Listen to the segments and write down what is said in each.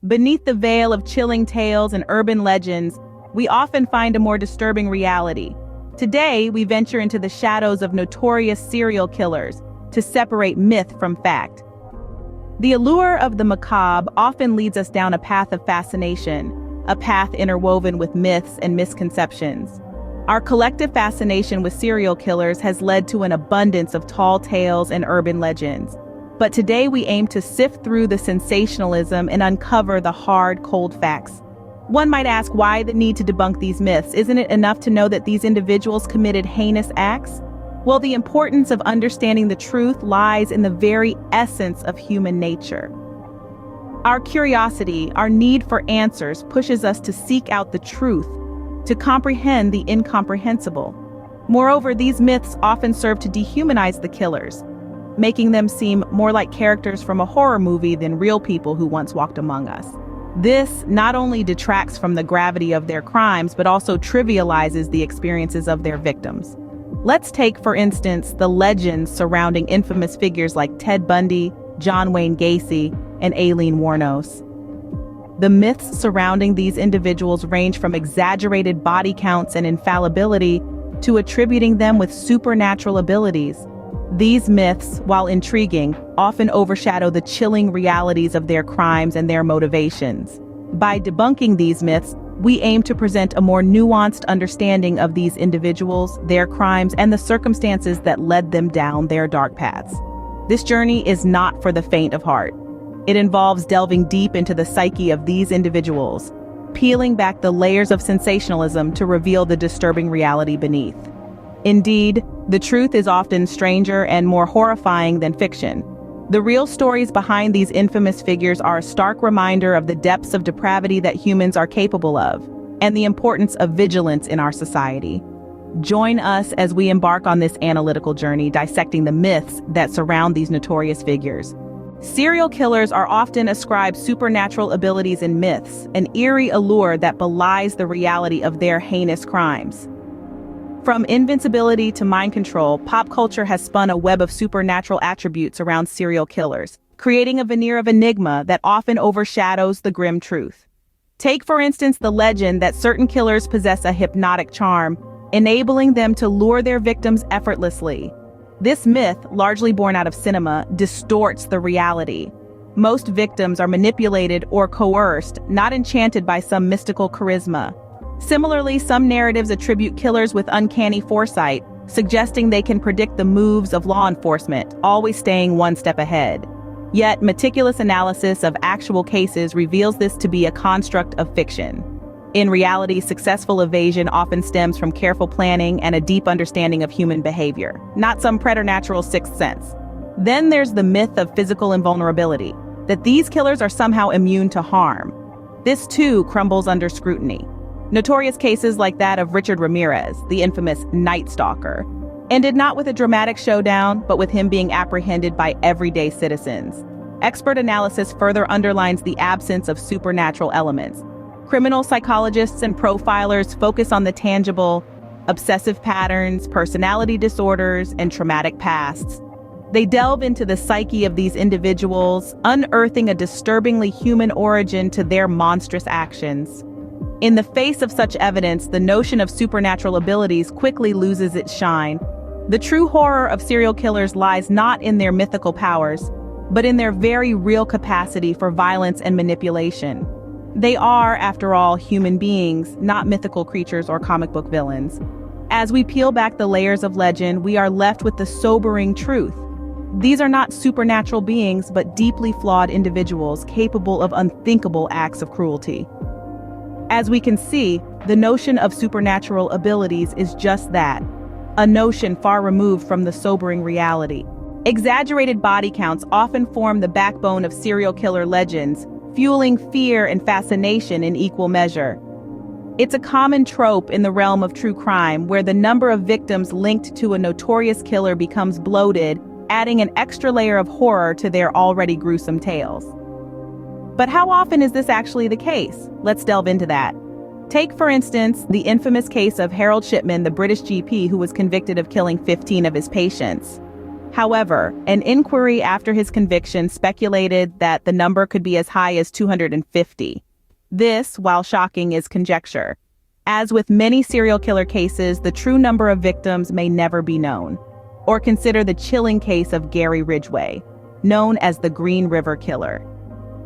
Beneath the veil of chilling tales and urban legends, we often find a more disturbing reality. Today, we venture into the shadows of notorious serial killers to separate myth from fact. The allure of the macabre often leads us down a path of fascination, a path interwoven with myths and misconceptions. Our collective fascination with serial killers has led to an abundance of tall tales and urban legends. But today we aim to sift through the sensationalism and uncover the hard, cold facts. One might ask, why the need to debunk these myths? Isn't it enough to know that these individuals committed heinous acts? Well, the importance of understanding the truth lies in the very essence of human nature. Our curiosity, our need for answers, pushes us to seek out the truth, to comprehend the incomprehensible. Moreover, these myths often serve to dehumanize the killers, making them seem more like characters from a horror movie than real people who once walked among us. This not only detracts from the gravity of their crimes, but also trivializes the experiences of their victims. Let's take, for instance, the legends surrounding infamous figures like Ted Bundy, John Wayne Gacy, and Aileen Wuornos. The myths surrounding these individuals range from exaggerated body counts and infallibility to attributing them with supernatural abilities. These myths, while intriguing, often overshadow the chilling realities of their crimes and their motivations. By debunking these myths, we aim to present a more nuanced understanding of these individuals, their crimes, and the circumstances that led them down their dark paths. This journey is not for the faint of heart. It involves delving deep into the psyche of these individuals, peeling back the layers of sensationalism to reveal the disturbing reality beneath. Indeed, the truth is often stranger and more horrifying than fiction. The real stories behind these infamous figures are a stark reminder of the depths of depravity that humans are capable of, and the importance of vigilance in our society. Join us as we embark on this analytical journey, dissecting the myths that surround these notorious figures. Serial killers are often ascribed supernatural abilities in myths, an eerie allure that belies the reality of their heinous crimes. From invincibility to mind control, pop culture has spun a web of supernatural attributes around serial killers, creating a veneer of enigma that often overshadows the grim truth. Take, for instance, the legend that certain killers possess a hypnotic charm, enabling them to lure their victims effortlessly. This myth, largely born out of cinema, distorts the reality. Most victims are manipulated or coerced, not enchanted by some mystical charisma. Similarly, some narratives attribute killers with uncanny foresight, suggesting they can predict the moves of law enforcement, always staying one step ahead. Yet, meticulous analysis of actual cases reveals this to be a construct of fiction. In reality, successful evasion often stems from careful planning and a deep understanding of human behavior, not some preternatural sixth sense. Then there's the myth of physical invulnerability, that these killers are somehow immune to harm. This too crumbles under scrutiny. Notorious cases like that of Richard Ramirez, the infamous Night Stalker, ended not with a dramatic showdown, but with him being apprehended by everyday citizens. Expert analysis further underlines the absence of supernatural elements. Criminal psychologists and profilers focus on the tangible, obsessive patterns, personality disorders, and traumatic pasts. They delve into the psyche of these individuals, unearthing a disturbingly human origin to their monstrous actions. In the face of such evidence, the notion of supernatural abilities quickly loses its shine. The true horror of serial killers lies not in their mythical powers, but in their very real capacity for violence and manipulation. They are, after all, human beings, not mythical creatures or comic book villains. As we peel back the layers of legend, we are left with the sobering truth. These are not supernatural beings, but deeply flawed individuals capable of unthinkable acts of cruelty. As we can see, the notion of supernatural abilities is just that, a notion far removed from the sobering reality. Exaggerated body counts often form the backbone of serial killer legends, fueling fear and fascination in equal measure. It's a common trope in the realm of true crime, where the number of victims linked to a notorious killer becomes bloated, adding an extra layer of horror to their already gruesome tales. But how often is this actually the case? Let's delve into that. Take, for instance, the infamous case of Harold Shipman, the British GP who was convicted of killing 15 of his patients. However, an inquiry after his conviction speculated that the number could be as high as 250. This, while shocking, is conjecture. As with many serial killer cases, the true number of victims may never be known. Or consider the chilling case of Gary Ridgway, known as the Green River Killer.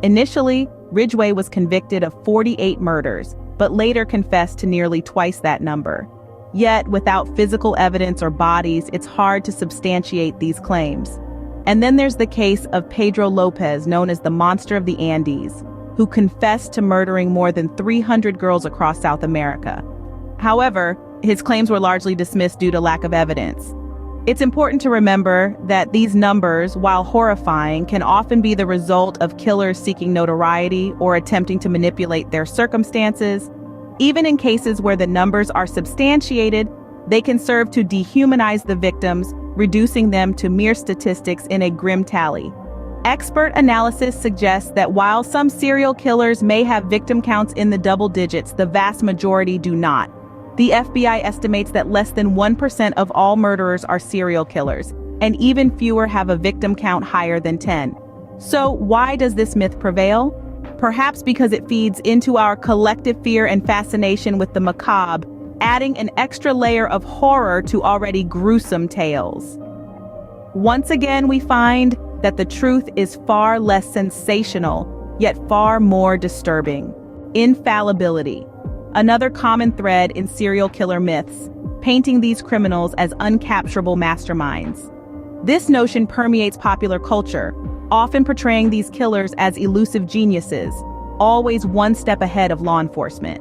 Initially, Ridgway was convicted of 48 murders, but later confessed to nearly twice that number. Yet, without physical evidence or bodies, it's hard to substantiate these claims. And then there's the case of Pedro Lopez, known as the Monster of the Andes, who confessed to murdering more than 300 girls across South America. However, his claims were largely dismissed due to lack of evidence. It's important to remember that these numbers, while horrifying, can often be the result of killers seeking notoriety or attempting to manipulate their circumstances. Even in cases where the numbers are substantiated, they can serve to dehumanize the victims, reducing them to mere statistics in a grim tally. Expert analysis suggests that while some serial killers may have victim counts in the double digits, the vast majority do not. The FBI estimates that less than 1% of all murderers are serial killers, and even fewer have a victim count higher than 10. So why does this myth prevail? Perhaps because it feeds into our collective fear and fascination with the macabre, adding an extra layer of horror to already gruesome tales. Once again, we find that the truth is far less sensational, yet far more disturbing. Infallibility. Another common thread in serial killer myths, painting these criminals as uncapturable masterminds. This notion permeates popular culture, often portraying these killers as elusive geniuses, always one step ahead of law enforcement.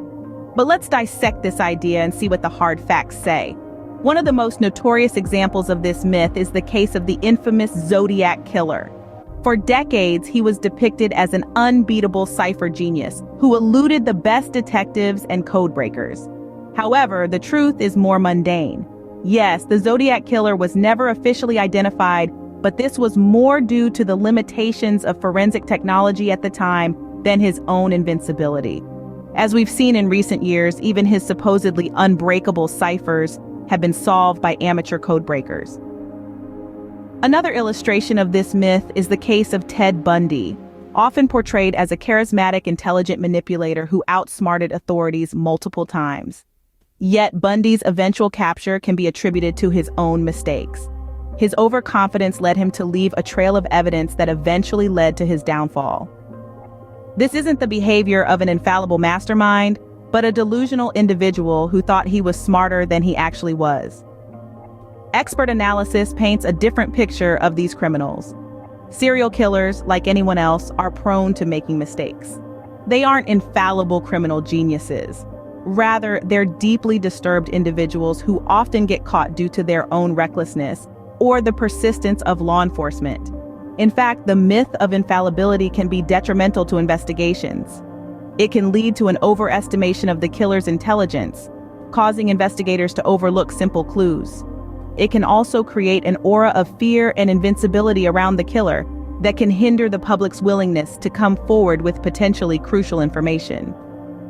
But let's dissect this idea and see what the hard facts say. One of the most notorious examples of this myth is the case of the infamous Zodiac Killer. For decades, he was depicted as an unbeatable cipher genius who eluded the best detectives and codebreakers. However, the truth is more mundane. Yes, the Zodiac Killer was never officially identified, but this was more due to the limitations of forensic technology at the time than his own invincibility. As we've seen in recent years, even his supposedly unbreakable ciphers have been solved by amateur codebreakers. Another illustration of this myth is the case of Ted Bundy, often portrayed as a charismatic, intelligent manipulator who outsmarted authorities multiple times. Yet Bundy's eventual capture can be attributed to his own mistakes. His overconfidence led him to leave a trail of evidence that eventually led to his downfall. This isn't the behavior of an infallible mastermind, but a delusional individual who thought he was smarter than he actually was. Expert analysis paints a different picture of these criminals. Serial killers, like anyone else, are prone to making mistakes. They aren't infallible criminal geniuses. Rather, they're deeply disturbed individuals who often get caught due to their own recklessness or the persistence of law enforcement. In fact, the myth of infallibility can be detrimental to investigations. It can lead to an overestimation of the killer's intelligence, causing investigators to overlook simple clues. It can also create an aura of fear and invincibility around the killer that can hinder the public's willingness to come forward with potentially crucial information.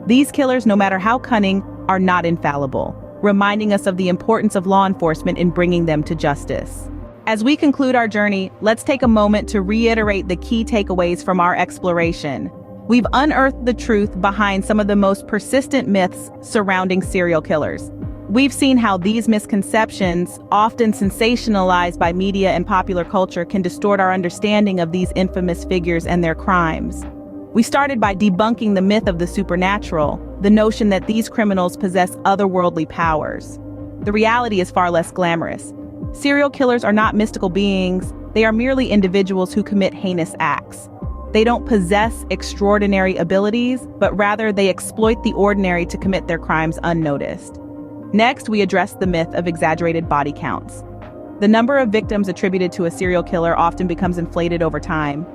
These killers, no matter how cunning, are not infallible, reminding us of the importance of law enforcement in bringing them to justice. As we conclude our journey, let's take a moment to reiterate the key takeaways from our exploration. We've unearthed the truth behind some of the most persistent myths surrounding serial killers. We've seen how these misconceptions, often sensationalized by media and popular culture, can distort our understanding of these infamous figures and their crimes. We started by debunking the myth of the supernatural, the notion that these criminals possess otherworldly powers. The reality is far less glamorous. Serial killers are not mystical beings, they are merely individuals who commit heinous acts. They don't possess extraordinary abilities, but rather they exploit the ordinary to commit their crimes unnoticed. Next, we address the myth of exaggerated body counts. The number of victims attributed to a serial killer often becomes inflated over time,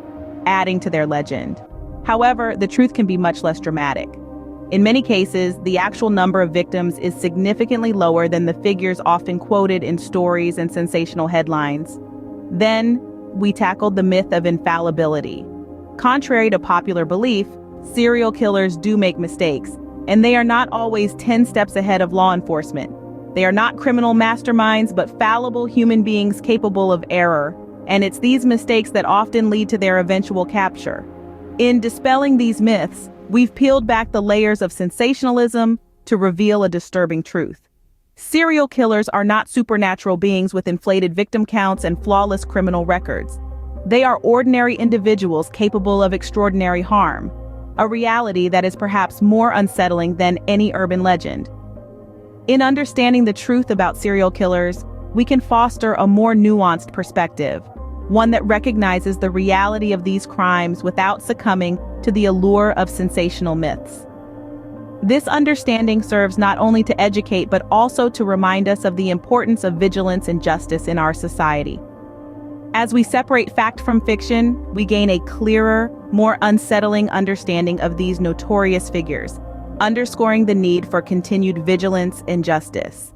adding to their legend. However, the truth can be much less dramatic. In many cases, the actual number of victims is significantly lower than the figures often quoted in stories and sensational headlines. Then, we tackled the myth of infallibility. Contrary to popular belief, serial killers do make mistakes, and they are not always 10 steps ahead of law enforcement. They are not criminal masterminds, but fallible human beings capable of error, and it's these mistakes that often lead to their eventual capture. In dispelling these myths, we've peeled back the layers of sensationalism to reveal a disturbing truth. Serial killers are not supernatural beings with inflated victim counts and flawless criminal records. They are ordinary individuals capable of extraordinary harm, a reality that is perhaps more unsettling than any urban legend. In understanding the truth about serial killers, we can foster a more nuanced perspective, one that recognizes the reality of these crimes without succumbing to the allure of sensational myths. This understanding serves not only to educate but also to remind us of the importance of vigilance and justice in our society. As we separate fact from fiction, we gain a clearer, more unsettling understanding of these notorious figures, underscoring the need for continued vigilance and justice.